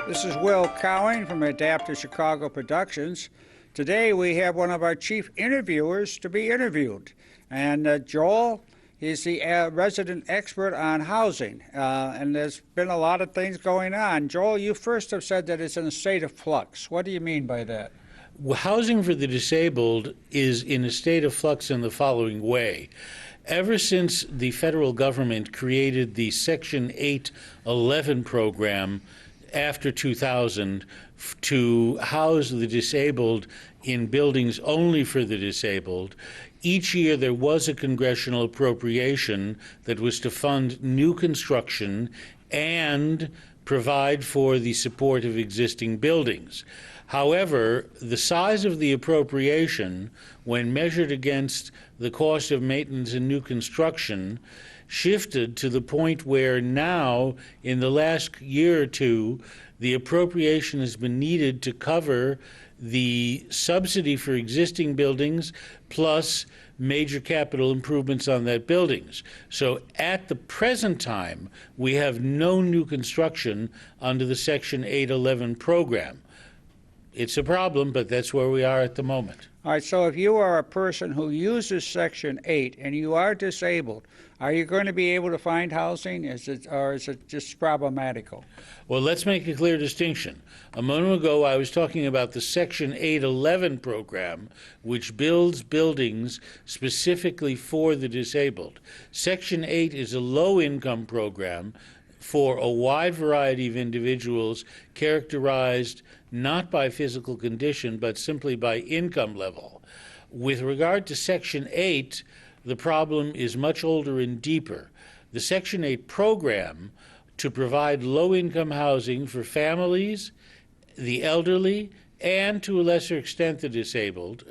This is Will Cowing from Adaptive Chicago Productions. Today we have one of our chief interviewers to be interviewed. And Joel, he's the resident expert on housing. And there's been a lot of things going on. Joel, you first have said that it's in a state of flux. What do you mean by that? Housing for the disabled is in a state of flux in the following way. Ever since the federal government created the Section 811 program after 2000 to house the disabled in buildings only for the disabled, each year there was a congressional appropriation that was to fund new construction and provide for the support of existing buildings. However, the size of the appropriation, when measured against the cost of maintenance and new construction, shifted to the point where now, in the last year or two, the appropriation has been needed to cover the subsidy for existing buildings plus major capital improvements on that buildings. So at the present time, we have no new construction under the Section 811 program. It's a problem, but that's where we are at the moment. All right, so if you are a person who uses Section 8 and you are disabled, are you going to be able to find housing, or is it just problematical? Well, let's make a clear distinction. A moment ago, I was talking about the Section 811 program, which builds buildings specifically for the disabled. Section 8 is a low-income program for a wide variety of individuals characterized not by physical condition, but simply by income level. With regard to Section 8, the problem is much older and deeper. The Section 8 program to provide low-income housing for families, the elderly, and to a lesser extent the disabled,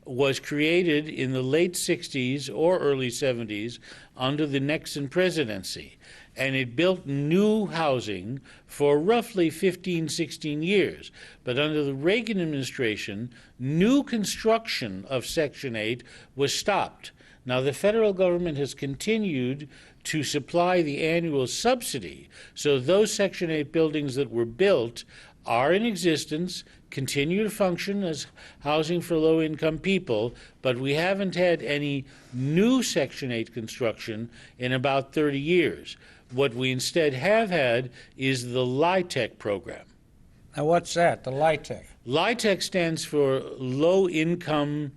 was created in the late 60s or early 70s under the Nixon presidency. And it built new housing for roughly 15, 16 years. But under the Reagan administration, new construction of Section 8 was stopped. Now, the federal government has continued to supply the annual subsidy, so those Section 8 buildings that were built are in existence, continue to function as housing for low-income people, but we haven't had any new Section 8 construction in about 30 years. What we instead have had is the LIHTC program. Now, what's that, the LIHTC? LIHTC stands for Low Income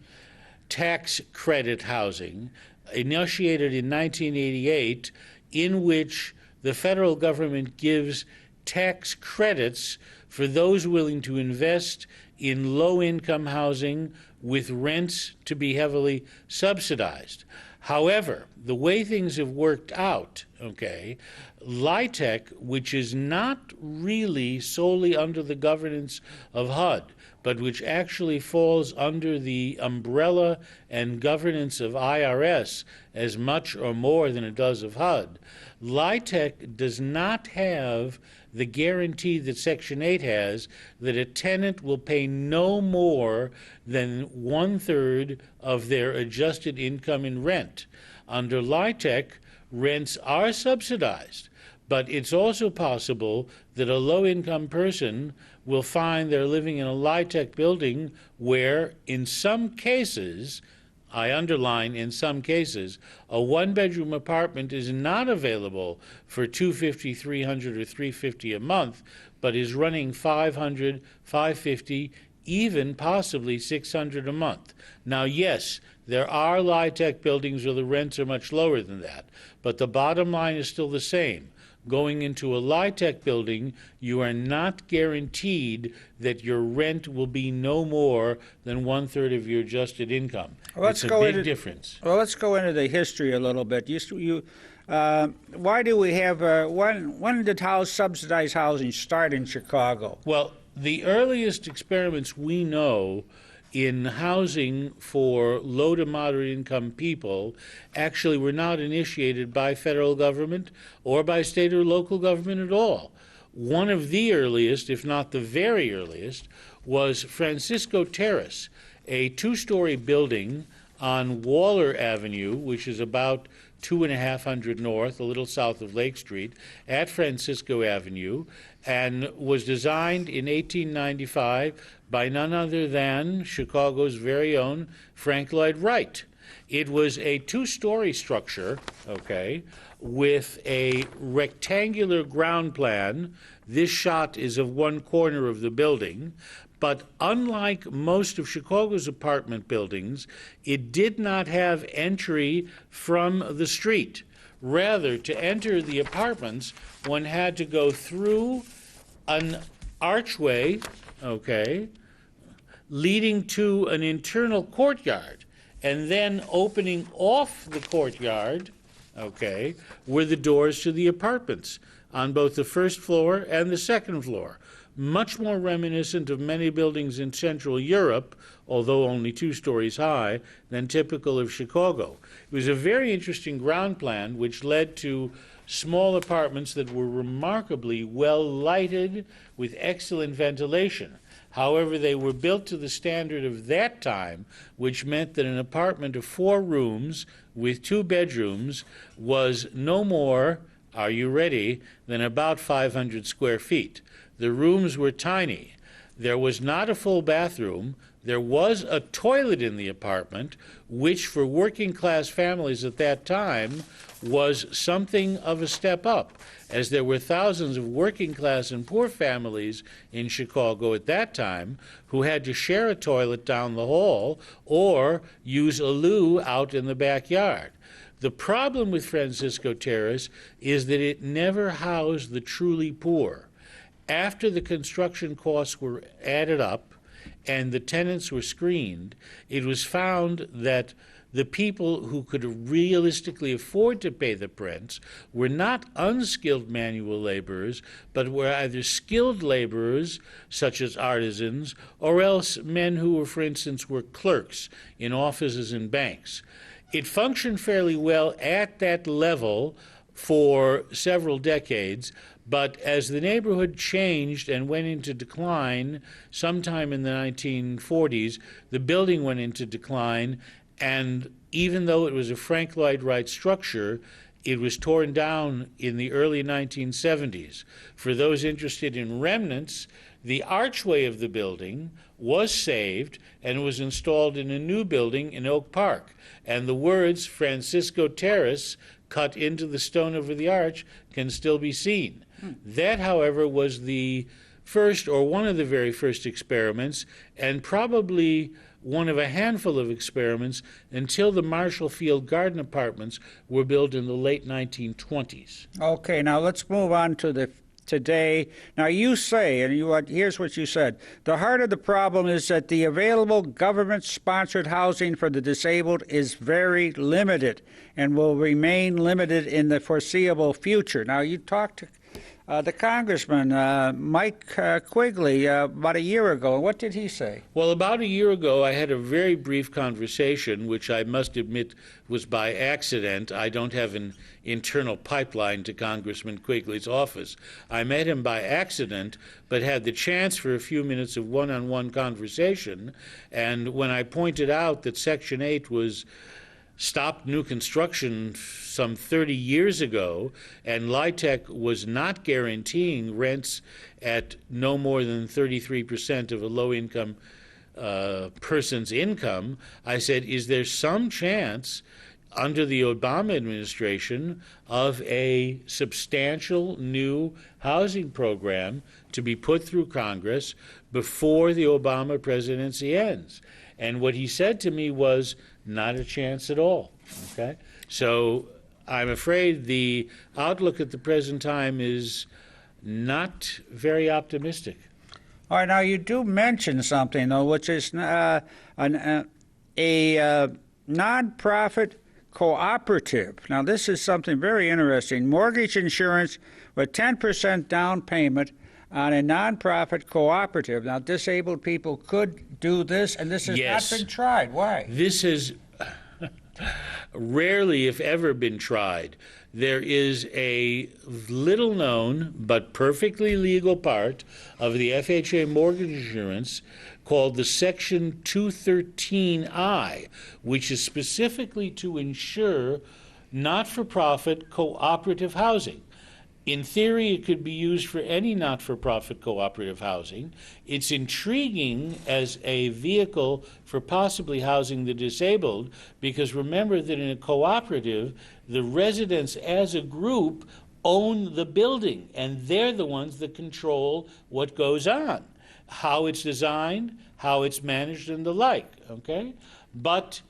Tax Credit Housing, initiated in 1988, in which the federal government gives tax credits for those willing to invest in low-income housing with rents to be heavily subsidized. However, the way things have worked out, LIHTC, which is not really solely under the governance of HUD, but which actually falls under the umbrella and governance of IRS as much or more than it does of HUD, LIHTC does not have the guarantee that Section 8 has that a tenant will pay no more than 1/3 of their adjusted income in rent. Under LIHTC, rents are subsidized, but it's also possible that a low-income person will find they're living in a LIHTC building where, in some cases, I underline in some cases, a one-bedroom apartment is not available for $250, $300, or $350 a month, but is running $500, $550, even possibly $600 a month. Now, yes, there are LIHTC buildings where the rents are much lower than that, but the bottom line is still the same. Going into a LIHTC building, you are not guaranteed that your rent will be no more than 1/3 of your adjusted income. It's a big difference. Well, let's go into the history a little bit. Why do we have, when did subsidized housing start in Chicago? Well, the earliest experiments we know in housing for low to moderate income people actually were not initiated by federal government or by state or local government at all. One of the earliest, if not the very earliest, was Francisco Terrace, a two-story building on Waller Avenue, which is about 2.500 north, a little south of Lake Street, at Francisco Avenue, and was designed in 1895 by none other than Chicago's very own Frank Lloyd Wright. It was a two-story structure, okay, with a rectangular ground plan. This shot is of one corner of the building, but unlike most of Chicago's apartment buildings, it did not have entry from the street. Rather, to enter the apartments, one had to go through an archway, okay, leading to an internal courtyard, and then opening off the courtyard, okay, were the doors to the apartments on both the first floor and the second floor. Much more reminiscent of many buildings in Central Europe, although only 2 stories high, than typical of Chicago. It was a very interesting ground plan which led to small apartments that were remarkably well lighted with excellent ventilation. However, they were built to the standard of that time, which meant that an apartment of 4 rooms with 2 bedrooms was no more, are you ready, than about 500 square feet. The rooms were tiny. There was not a full bathroom. There was a toilet in the apartment, which for working class families at that time was something of a step up, as there were thousands of working class and poor families in Chicago at that time who had to share a toilet down the hall or use a loo out in the backyard. The problem with Francisco Terrace is that it never housed the truly poor. After the construction costs were added up and the tenants were screened, it was found that the people who could realistically afford to pay the rents were not unskilled manual laborers, but were either skilled laborers, such as artisans, or else men who were, for instance, were clerks in offices and banks. It functioned fairly well at that level for several decades, but as the neighborhood changed and went into decline sometime in the 1940s, the building went into decline, and even though it was a Frank Lloyd Wright structure, it was torn down in the early 1970s. For those interested in remnants, the archway of the building was saved and was installed in a new building in Oak Park, and the words Francisco Terrace cut into the stone over the arch can still be seen. That, however, was the first, or one of the very first experiments, and probably one of a handful of experiments until the Marshall Field Garden Apartments were built in the late 1920s. Okay, now let's move on to the today. Now you say, and here's what you said, the heart of the problem is that the available government-sponsored housing for the disabled is very limited and will remain limited in the foreseeable future. Now you talked to the Congressman, Mike Quigley, about a year ago. What did he say? Well, about a year ago, I had a very brief conversation, which I must admit was by accident. I don't have an internal pipeline to Congressman Quigley's office. I met him by accident, but had the chance for a few minutes of one-on-one conversation. And when I pointed out that Section 8 was stopped new construction some 30 years ago, and LIHTC was not guaranteeing rents at no more than 33% of a low-income person's income, I said, is there some chance under the Obama administration of a substantial new housing program to be put through Congress before the Obama presidency ends? And what he said to me was, not a chance at all. Okay? So I'm afraid the outlook at the present time is not very optimistic. All right, now you do mention something, though, which is a nonprofit cooperative. Now, this is something very interesting. Mortgage insurance with 10% down payment on a nonprofit cooperative. Now, disabled people could do this, and this has Yes. not been tried. Why? This has rarely, if ever, been tried. There is a little-known but perfectly legal part of the FHA mortgage insurance called the Section 213I, which is specifically to ensure not-for-profit cooperative housing. In theory, it could be used for any not-for-profit cooperative housing. It's intriguing as a vehicle for possibly housing the disabled, because remember that in a cooperative, the residents as a group own the building, and they're the ones that control what goes on, how it's designed, how it's managed, and the like, okay? But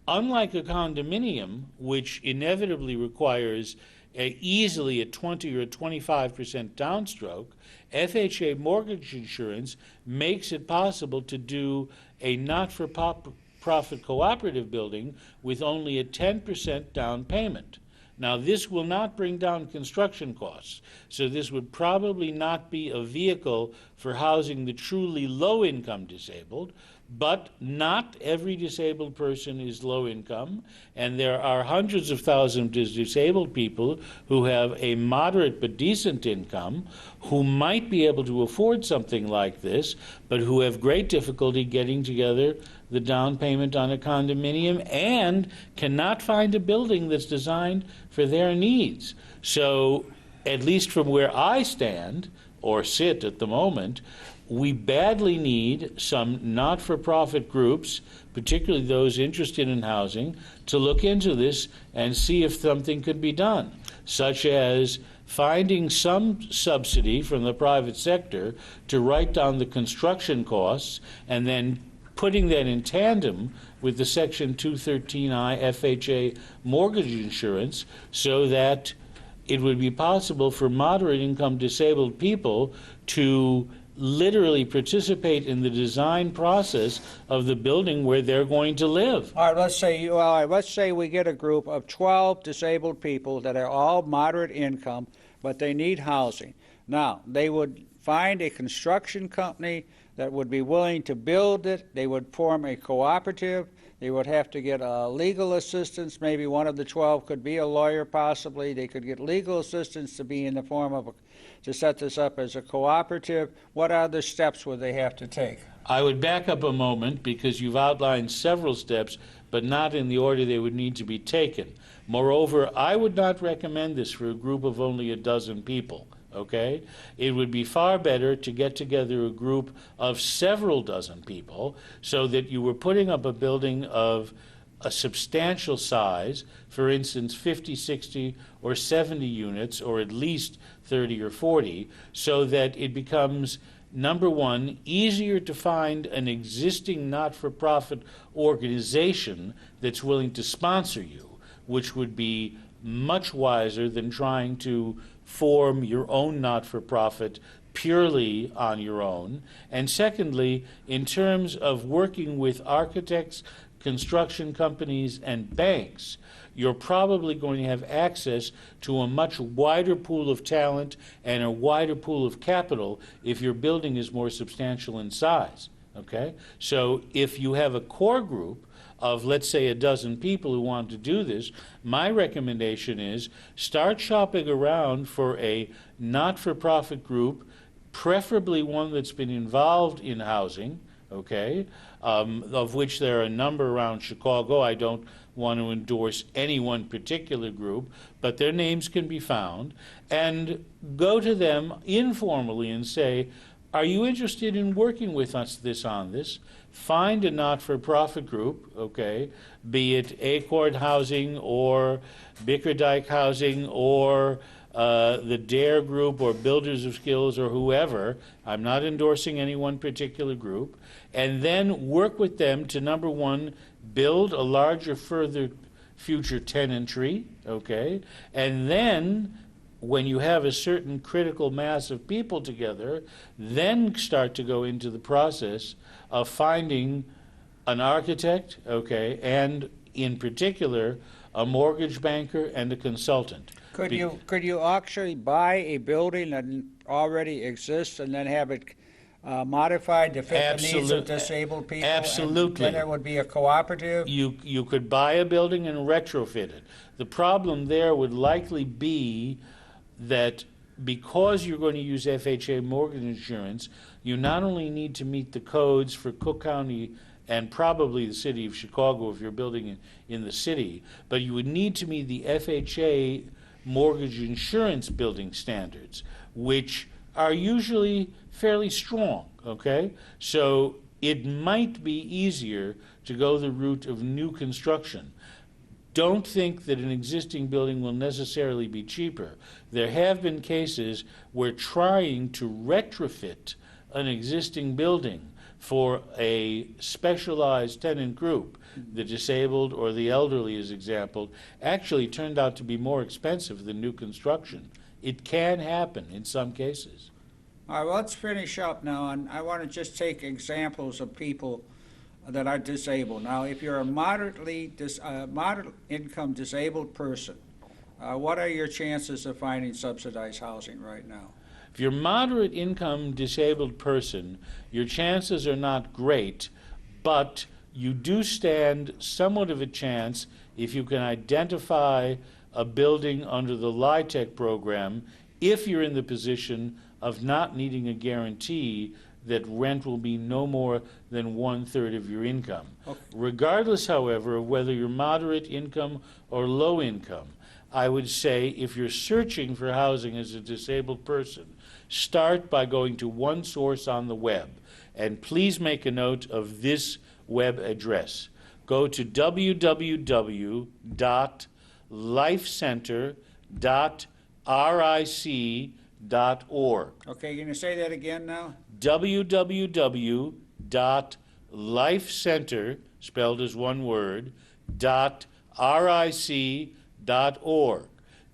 unlike a condominium, which inevitably requires easily a 20 or 25% downstroke, FHA mortgage insurance makes it possible to do a not-for-profit cooperative building with only a 10% down payment. Now, this will not bring down construction costs, so this would probably not be a vehicle for housing the truly low-income disabled, but not every disabled person is low income, and there are hundreds of thousands of disabled people who have a moderate but decent income who might be able to afford something like this, but who have great difficulty getting together the down payment on a condominium and cannot find a building that's designed for their needs. So, at least from where I stand or sit at the moment, we badly need some not-for-profit groups, particularly those interested in housing, to look into this and see if something could be done, such as finding some subsidy from the private sector to write down the construction costs and then putting that in tandem with the Section 213I FHA mortgage insurance so that it would be possible for moderate income disabled people to literally participate in the design process of the building where they're going to live. All right, let's say we get a group of 12 disabled people that are all moderate income, but they need housing. Now, they would find a construction company that would be willing to build it. They would form a cooperative. They would have to get legal assistance. Maybe one of the 12 could be a lawyer, possibly. They could get legal assistance to be in the form of to set this up as a cooperative. What other steps would they have to take? I would back up a moment because you've outlined several steps, but not in the order they would need to be taken. Moreover, I would not recommend this for a group of only a dozen people. Okay? It would be far better to get together a group of several dozen people so that you were putting up a building of a substantial size, for instance, 50, 60, or 70 units, or at least 30 or 40, so that it becomes, number one, easier to find an existing not-for-profit organization that's willing to sponsor you, which would be much wiser than trying to form your own not-for-profit purely on your own. And secondly, in terms of working with architects, construction companies, and banks, you're probably going to have access to a much wider pool of talent and a wider pool of capital if your building is more substantial in size. Okay? So if you have a core group of, let's say, a dozen people who want to do this, my recommendation is start shopping around for a not-for-profit group, preferably one that's been involved in housing, okay, of which there are a number around Chicago. I don't want to endorse any one particular group, but their names can be found, and go to them informally and say, are you interested in working with us on this? Find a not-for-profit group, okay, be it Acord Housing or Bickerdike Housing or the DARE group or Builders of Skills or whoever. I'm not endorsing any one particular group. And then work with them to, number one, build a larger, further future tenantry, okay, and then when you have a certain critical mass of people together, then start to go into the process of finding an architect, okay, and in particular, a mortgage banker and a consultant. Could you actually buy a building that already exists and then have it modified to fit the needs of disabled people? Absolutely. And then it would be a cooperative? You could buy a building and retrofit it. The problem there would likely be that because you're going to use FHA mortgage insurance, you not only need to meet the codes for Cook County and probably the city of Chicago if you're building in the city, but you would need to meet the FHA mortgage insurance building standards, which are usually fairly strong, okay? So it might be easier to go the route of new construction. Don't think that an existing building will necessarily be cheaper. There have been cases where trying to retrofit an existing building for a specialized tenant group, the disabled or the elderly as example, actually turned out to be more expensive than new construction. It can happen in some cases. All right, well, let's finish up now, and I want to just take examples of people that are disabled. Now, if you're a moderate income disabled person, what are your chances of finding subsidized housing right now? If you're a moderate income disabled person, your chances are not great, but you do stand somewhat of a chance if you can identify a building under the LIHTC program if you're in the position of not needing a guarantee that rent will be no more than 1/3 of your income. Okay. Regardless, however, of whether you're moderate income or low income, I would say if you're searching for housing as a disabled person, start by going to one source on the web. And please make a note of this web address. Go to www.lifecenter.ric.org. Okay, can you say that again now? www.lifecenter, spelled as one word, .ric.org.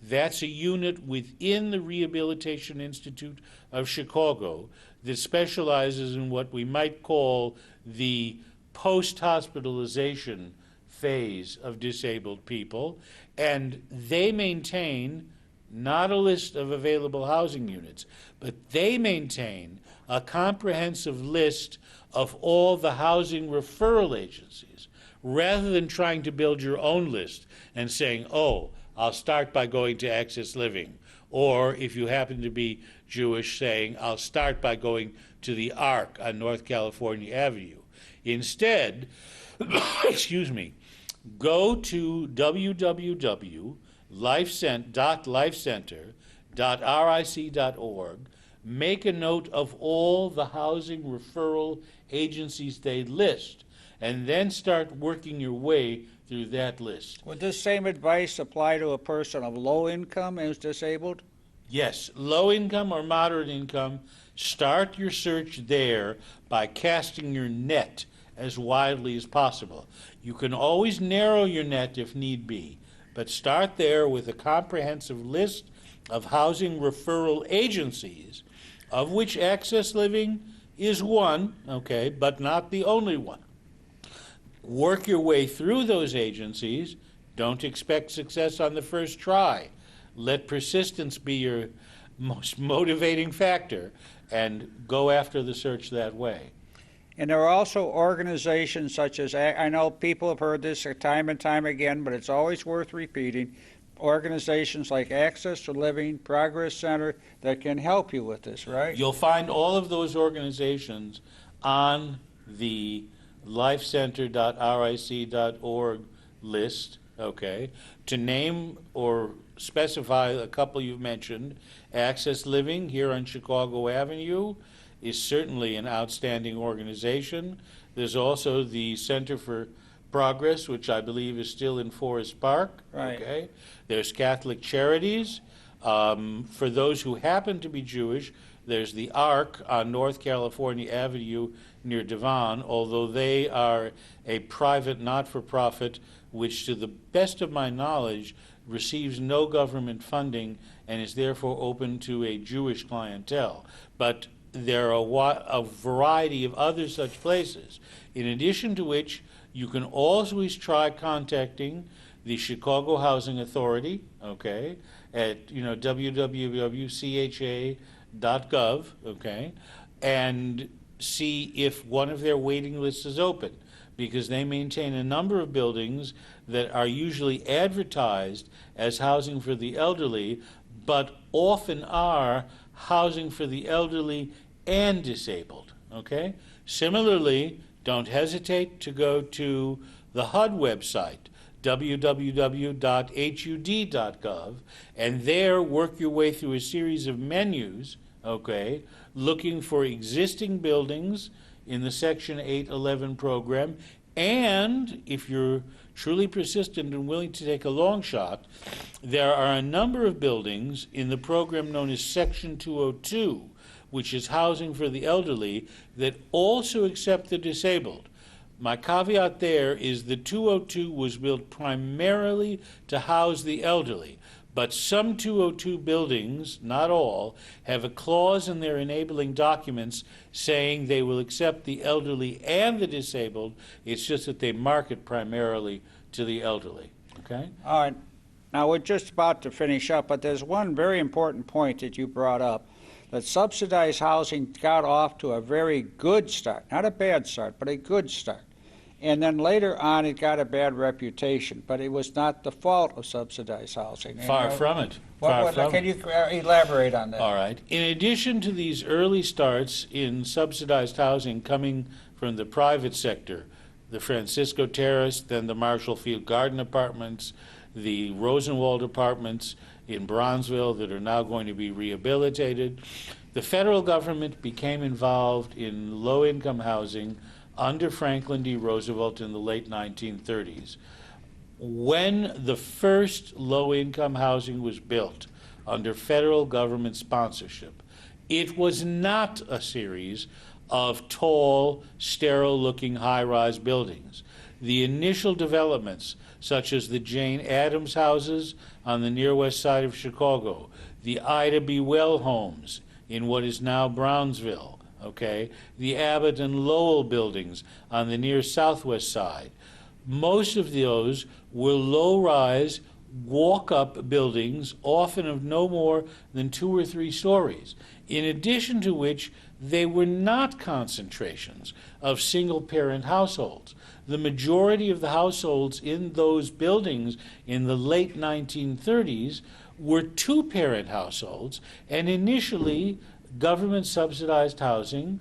That's a unit within the Rehabilitation Institute of Chicago that specializes in what we might call the post-hospitalization phase of disabled people, and they maintain not a list of available housing units, but they maintain a comprehensive list of all the housing referral agencies, rather than trying to build your own list and saying, oh, I'll start by going to Access Living, or if you happen to be Jewish, saying, I'll start by going to the ARC on North California Avenue. Instead, excuse me, go to www.lifecenter.ric.org, make a note of all the housing referral agencies they list, and then start working your way through that list. Would this same advice apply to a person of low income who's disabled? Yes, low income or moderate income, start your search there by casting your net as widely as possible. You can always narrow your net if need be, but start there with a comprehensive list of housing referral agencies, of which Access Living is one, okay, but not the only one. Work your way through those agencies. Don't expect success on the first try. Let persistence be your most motivating factor, and go after the search that way. And there are also organizations such as, I know people have heard this time and time again, but it's always worth repeating, organizations like Access to Living, Progress Center, that can help you with this, right? You'll find all of those organizations on the lifecenter.ric.org list, okay? To name or specify a couple you've mentioned, Access Living here on Chicago Avenue is certainly an outstanding organization. There's also the Center for Progress, which I believe is still in Forest Park. Right. Okay. There's Catholic Charities. For those who happen to be Jewish, there's the ARC on North California Avenue near Devon, although they are a private not-for-profit which, to the best of my knowledge, receives no government funding and is therefore open to a Jewish clientele. But there are a variety of other such places, in addition to which you can always try contacting the Chicago Housing Authority, okay, at www.cha.gov, okay, and see if one of their waiting lists is open, because they maintain a number of buildings that are usually advertised as housing for the elderly, but often are housing for the elderly and disabled, okay? Similarly, don't hesitate to go to the HUD website, www.hud.gov, and there work your way through a series of menus, okay, looking for existing buildings in the Section 811 program, and if you're truly persistent and willing to take a long shot, there are a number of buildings in the program known as Section 202, which is housing for the elderly, that also accept the disabled. My caveat there is the 202 was built primarily to house the elderly, but some 202 buildings, not all, have a clause in their enabling documents saying they will accept the elderly and the disabled. It's just that they market primarily to the elderly. Okay? All right. Now, we're just about to finish up, but there's one very important point that you brought up, that subsidized housing got off to a very good start, not a bad start, but a good start. And then later on, it got a bad reputation, but it was not the fault of subsidized housing. Far from it. Far from can it. you elaborate on that? All right. In addition to these early starts in subsidized housing coming from the private sector, the Francisco Terrace, then the Marshall Field Garden Apartments, the Rosenwald Apartments in Bronzeville that are now going to be rehabilitated, the federal government became involved in low-income housing under Franklin D. Roosevelt in the late 1930s. When the first low-income housing was built under federal government sponsorship, it was not a series of tall, sterile-looking high-rise buildings. The initial developments, such as the Jane Addams houses on the near west side of Chicago, the Ida B. Well homes in what is now Brownsville, okay, the Abbott and Lowell buildings on the near southwest side. Most of those were low-rise, walk-up buildings, often of no more than 2 or 3 stories, in addition to which they were not concentrations of single-parent households. The majority of the households in those buildings in the late 1930s were 2-parent households, and initially government subsidized housing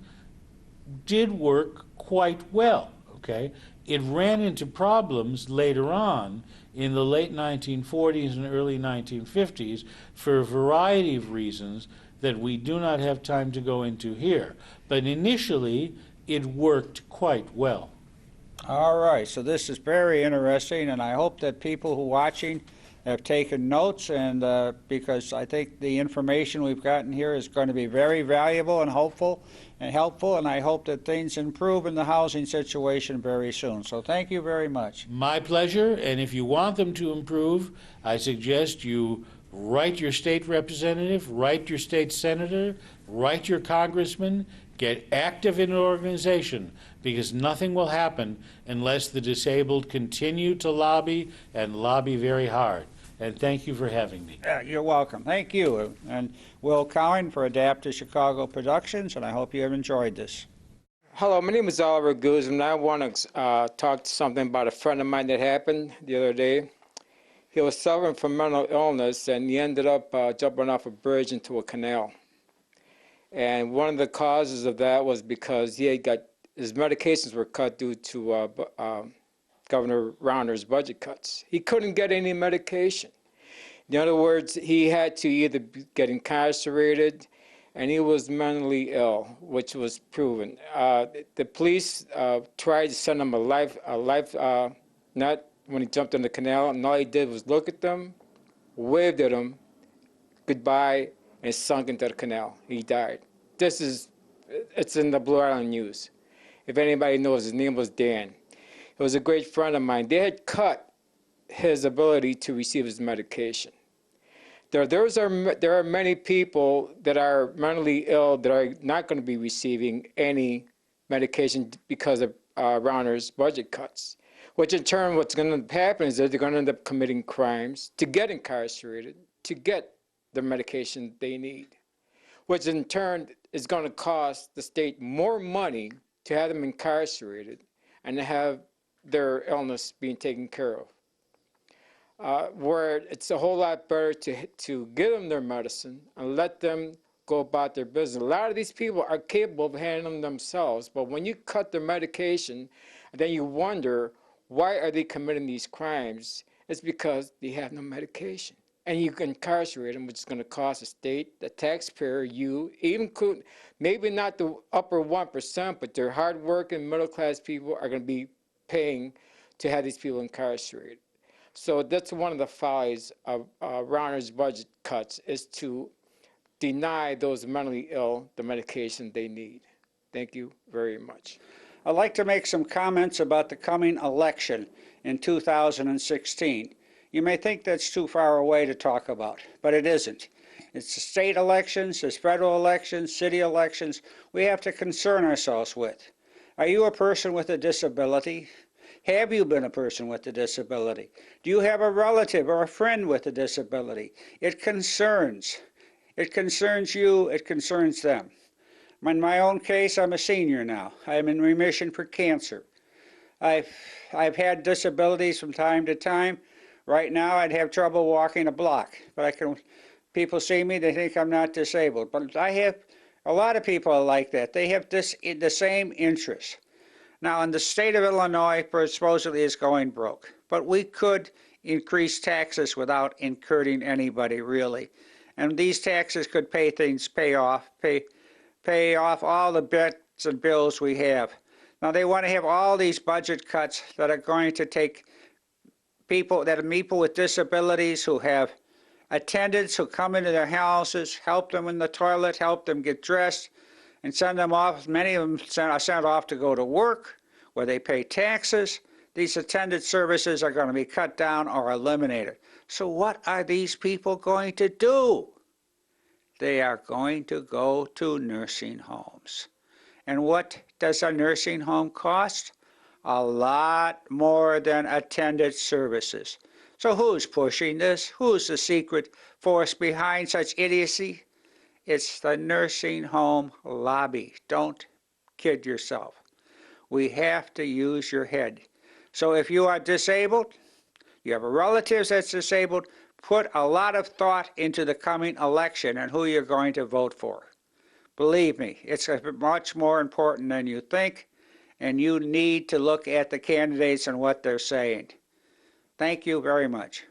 did work quite well, okay? It ran into problems later on in the late 1940s and early 1950s for a variety of reasons that we do not have time to go into here. But initially, it worked quite well. All right, so this is very interesting, and I hope that people who are watching have taken notes, and because I think the information we've gotten here is going to be very valuable and helpful, and I hope that things improve in the housing situation very soon. So thank you very much. My pleasure, and if you want them to improve, I suggest you write your state representative, write your state senator, write your congressman, get active in an organization, because nothing will happen unless the disabled continue to lobby and lobby very hard. And thank you for having me. You're welcome. Thank you. And Will Cowan for Adaptive Chicago Productions, and I hope you have enjoyed this. Hello, my name is Oliver Guzman, and I want to talk to something about a friend of mine that happened the other day. He was suffering from mental illness, and he ended up jumping off a bridge into a canal. And one of the causes of that was because his medications were cut due to Governor Rauner's budget cuts. He couldn't get any medication. In other words, he had to either get incarcerated, and he was mentally ill, which was proven. The police tried to send him a life net when he jumped in the canal, and all he did was look at them, waved at them, goodbye, and sunk into the canal. He died. It's in the Blue Island News. If anybody knows, his name was Dan. He was a great friend of mine. They had cut his ability to receive his medication. There are many people that are mentally ill that are not going to be receiving any medication because of Rauner's budget cuts, which in turn what's going to happen is that they're going to end up committing crimes to get incarcerated, to get the medication they need, which in turn is going to cost the state more money to have them incarcerated and to have their illness being taken care of. Where it's a whole lot better to give them their medicine and let them go about their business. A lot of these people are capable of handling themselves, but when you cut their medication, then you wonder, why are they committing these crimes? It's because they have no medication. And you can incarcerate them, which is going to cost the state, the taxpayer, you, even maybe not the upper 1%, but their hardworking middle-class people are going to be paying to have these people incarcerated. So that's one of the follies of Rauner's budget cuts, is to deny those mentally ill the medication they need. Thank you very much. I'd like to make some comments about the coming election in 2016. You may think that's too far away to talk about, but it isn't. It's the state elections, it's federal elections, city elections we have to concern ourselves with. Are you a person with a disability? Have you been a person with a disability? Do you have a relative or a friend with a disability? It concerns. It concerns you, it concerns them. In my own case, I'm a senior now. I'm in remission for cancer. I've had disabilities from time to time. Right now, I'd have trouble walking a block, but people see me, they think I'm not disabled. But I have a lot of people are like that. They have the same interests. Now, in the state of Illinois, supposedly is going broke, but we could increase taxes without incurring anybody, really. And these taxes could pay off all the debts and bills we have. Now, they want to have all these budget cuts that are going to take people with disabilities who have attendants who come into their houses, help them in the toilet, help them get dressed, and send them off. Many of them are sent off to go to work where they pay taxes. These attendant services are going to be cut down or eliminated. So what are these people going to do? They are going to go to nursing homes. And what does a nursing home cost? A lot more than attendant services. So who's pushing this? Who's the secret force behind such idiocy? It's the nursing home lobby. Don't kid yourself. We have to use your head. So if you are disabled, you have a relative that's disabled, put a lot of thought into the coming election and who you're going to vote for. Believe me, it's much more important than you think, and you need to look at the candidates and what they're saying. Thank you very much.